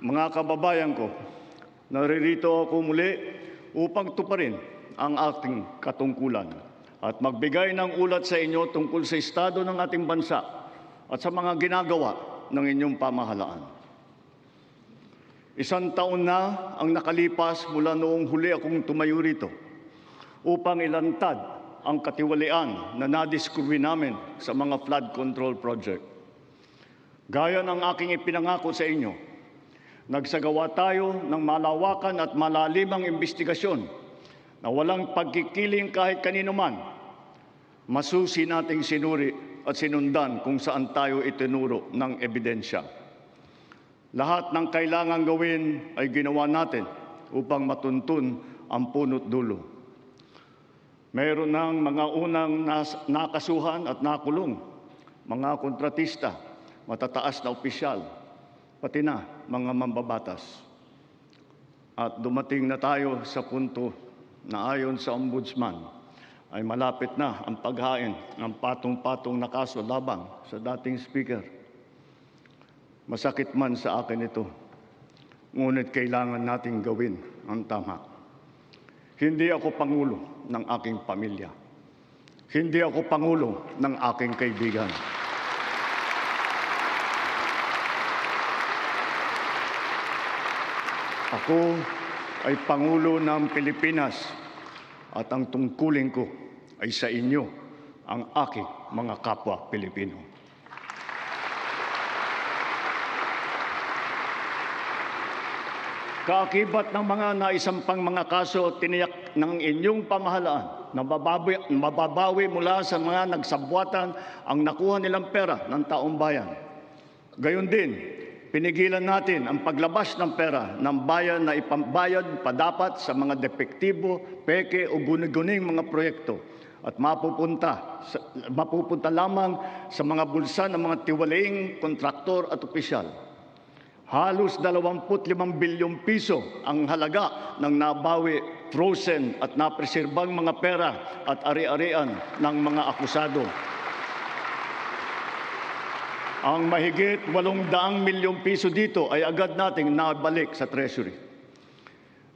Mga kababayan ko, naririto ako muli upang tuparin ang ating katungkulan at magbigay ng ulat sa inyo tungkol sa estado ng ating bansa at sa mga ginagawa ng inyong pamahalaan. 1 taon na ang nakalipas mula noong huli akong tumayo rito upang ilantad ang katiwalian na nadiskubre namin sa mga flood control project. Gaya ng aking ipinangako sa inyo, nagsagawa tayo ng malawakan at malalimang imbestigasyon na walang pagkikiling kahit kanino man. Masusi nating sinuri at sinundan kung saan tayo itinuro ng ebidensya. Lahat ng kailangang gawin ay ginawa natin upang matuntun ang punot dulo. Mayroon ng mga unang nakasuhan at nakulong, mga kontratista, matataas na opisyal, pati na mga mambabatas. At dumating na tayo sa punto na ayon sa Ombudsman ay malapit na ang paghain ng patong-patong na kaso laban sa dating Speaker. Masakit man sa akin ito, ngunit kailangan nating gawin ang tama. Hindi ako pangulo ng aking pamilya. Hindi ako pangulo ng aking kaibigan. Ako ay Pangulo ng Pilipinas at ang tungkulin ko ay sa inyo, ang aking mga kapwa Pilipino. Kaakibat ng mga naisampang mga kaso, tiniyak ng inyong pamahalaan na mababawi mula sa mga nagsabwatan ang nakuha nilang pera ng taong bayan. Gayon din, pinigilan natin ang paglabas ng pera ng bayan na ipambayad pa dapat sa mga depektibo, peke o guni-guning mga proyekto at mapupunta lamang sa mga bulsa ng mga tiwalaing kontraktor at opisyal. Halos 25 bilyong piso ang halaga ng nabawi, frozen at napreserbang mga pera at ari-arian ng mga akusado. Ang mahigit 800 milyong piso dito ay agad nating nabalik sa Treasury.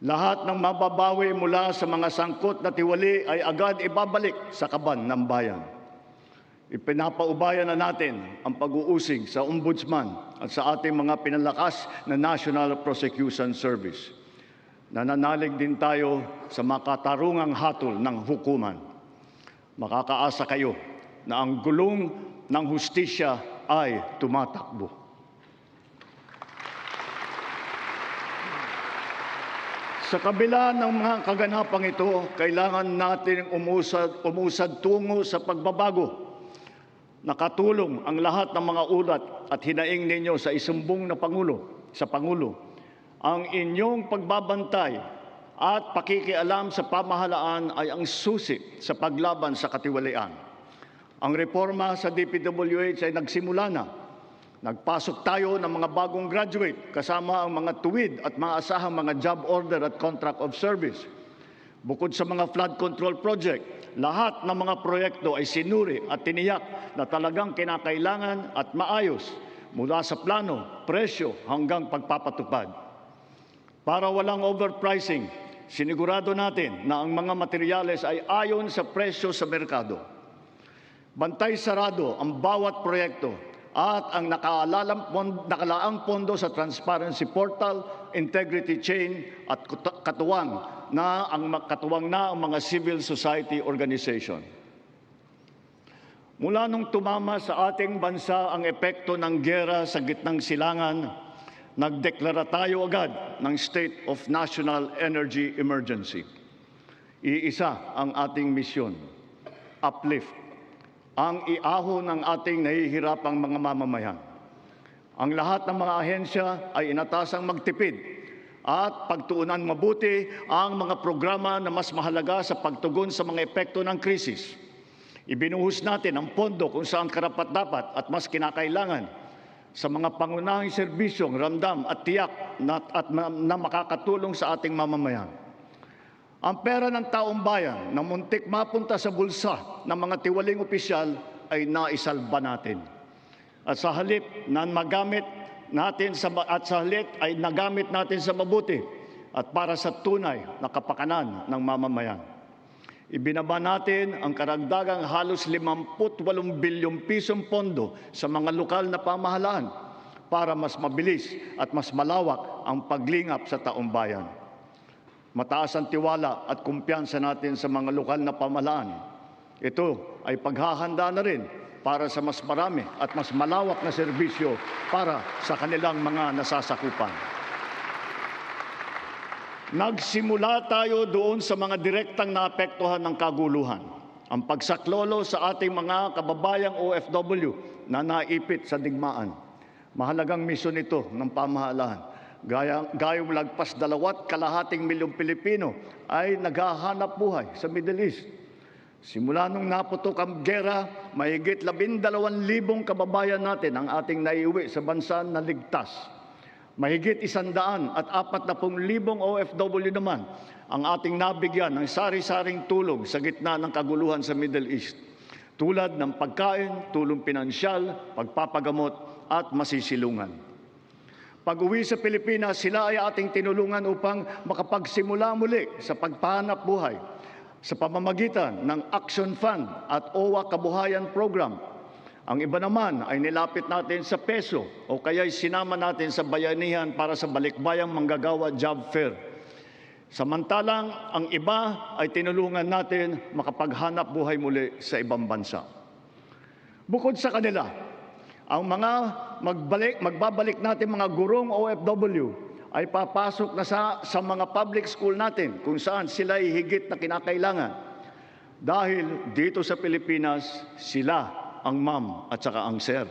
Lahat ng mababawi mula sa mga sangkot na tiwali ay agad ibabalik sa kaban ng bayan. Ipinapaubayan na natin ang pag-uusig sa Ombudsman at sa ating mga pinalakas na National Prosecution Service. Nananalig din tayo sa makatarungang hatol ng hukuman. Makakaasa kayo na ang gulong ng hustisya ay tumatakbo. Sa kabila ng mga kaganapang ito, kailangan natin umusad tungo sa pagbabago. Nakatulong ang lahat ng mga ulat at hinaing ninyo sa isumbong na Pangulo. Ang inyong pagbabantay at pakikialam sa pamahalaan ay ang susi sa paglaban sa katiwalian. Ang reforma sa DPWH ay nagsimula na. Nagpasok tayo ng mga bagong graduate kasama ang mga tuwid at maasahang mga job order at contract of service. Bukod sa mga flood control project, lahat ng mga proyekto ay sinuri at tiniyak na talagang kinakailangan at maayos mula sa plano, presyo hanggang pagpapatupad. Para walang overpricing, sinigurado natin na ang mga materyales ay ayon sa presyo sa merkado. Bantay sarado ang bawat proyekto at ang nakalaang pondo sa Transparency Portal, Integrity Chain at katuwang na ang mga civil society organization. Mula nung tumama sa ating bansa ang epekto ng giyera sa gitnang silangan, nagdeklara tayo agad ng State of National Energy Emergency. Iisa ang ating misyon, uplift ang iahon ng ating nahihirapang mga mamamayan. Ang lahat ng mga ahensya ay inatasang magtipid at pagtuunan mabuti ang mga programa na mas mahalaga sa pagtugon sa mga epekto ng krisis. Ibinuhos natin ang pondo kung saan karapat-dapat at mas kinakailangan sa mga pangunahing serbisyong ramdam at tiyak na makakatulong sa ating mamamayan. Ang pera ng taong bayan na muntik mapunta sa bulsa ng mga tiwaling opisyal ay naisalba natin. At sa halip na magamit natin at sa halik ay nagamit natin sa mabuti at para sa tunay na kapakanan ng mamamayan. Ibinaba natin ang karagdagang halos 58 bilyong pisong pondo sa mga lokal na pamahalaan para mas mabilis at mas malawak ang paglingap sa taong bayan. Mataas ang tiwala at kumpiyansa natin sa mga lokal na pamahalaan. Ito ay paghahanda na rin para sa mas marami at mas malawak na serbisyo para sa kanilang mga nasasakupan. Nagsimula tayo doon sa mga direktang naapektuhan ng kaguluhan. Ang pagsaklolo sa ating mga kababayang OFW na naipit sa digmaan. Mahalagang misyon ito ng pamahalaan. Gayong lagpas 2.2 milyong Pilipino ay naghahanap buhay sa Middle East. Simula nung naputok ang gera, mahigit 12,000 kababayan natin ang ating naiuwi sa bansa na ligtas. Mahigit 140,000 OFW naman ang ating nabigyan ng sari-saring tulong sa gitna ng kaguluhan sa Middle East. Tulad ng pagkain, tulong pinansyal, pagpapagamot at masisilungan. Pag-uwi sa Pilipinas, sila ay ating tinulungan upang makapagsimula muli sa pagpahanap buhay sa pamamagitan ng Action Fund at OWA Kabuhayan Program. Ang iba naman ay nilapit natin sa PESO o kaya'y sinama natin sa bayanihan para sa Balikbayang Manggagawa Job Fair. Samantalang ang iba ay tinulungan natin makapaghanap buhay muli sa ibang bansa. Bukod sa kanila, ang mga magbabalik natin mga gurong OFW ay papasok na sa mga public school natin kung saan sila ay higit na kinakailangan. Dahil dito sa Pilipinas, sila ang ma'am at saka ang sir.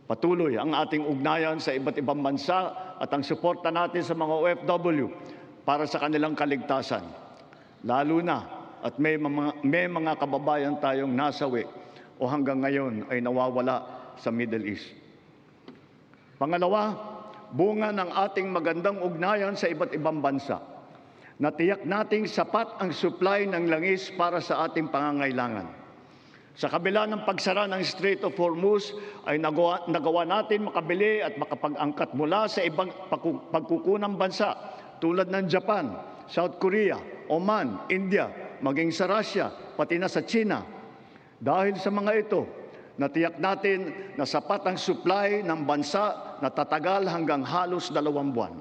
Patuloy ang ating ugnayan sa iba't ibang bansa at ang suporta natin sa mga OFW para sa kanilang kaligtasan. Lalo na at may mga kababayan tayong nasawi o hanggang ngayon ay nawawala sa Middle East. Pangalawa, bunga ng ating magandang ugnayan sa iba't ibang bansa. Natiyak nating sapat ang supply ng langis para sa ating pangangailangan. Sa kabila ng pagsara ng Strait of Hormuz ay nagawa natin makabili at makapag-angkat mula sa ibang pagkukunang bansa tulad ng Japan, South Korea, Oman, India, maging sa Russia, pati na sa China. Dahil sa mga ito, natiyak natin na sapat ang supply ng bansa na tatagal hanggang halos 2 buwan.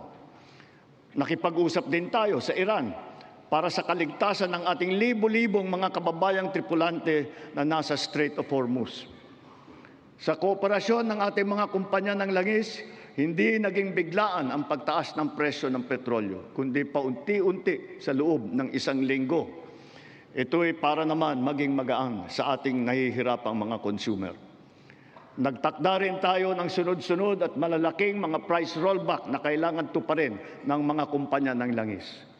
Nakipag-usap din tayo sa Iran para sa kaligtasan ng ating libo-libong mga kababayang tripulante na nasa Strait of Hormuz. Sa kooperasyon ng ating mga kumpanya ng langis, hindi naging biglaan ang pagtaas ng presyo ng petrolyo, kundi paunti-unti sa loob ng 1 linggo. Ito ay para naman maging magaan sa ating nahihirapang mga consumer. Nagtakda rin tayo ng sunod-sunod at malalaking mga price rollback na kailangan tuparin ng mga kumpanya ng langis.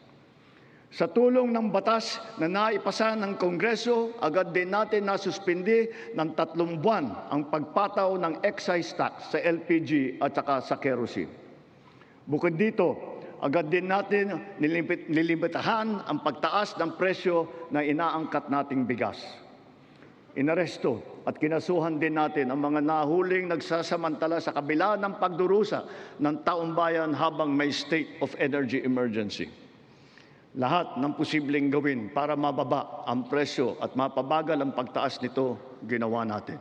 Sa tulong ng batas na naipasa ng Kongreso, agad din natin nasuspindi ng 3 buwan ang pagpataw ng excise tax sa LPG at saka sa kerosene. Bukod dito, agad din natin nilimitahan ang pagtaas ng presyo na inaangkat nating bigas. Inaresto at kinasuhan din natin ang mga nahuling nagsasamantala sa kabila ng pagdurusa ng taong bayan habang may state of energy emergency. Lahat ng posibleng gawin para mababa ang presyo at mapabagal ang pagtaas nito, ginawa natin.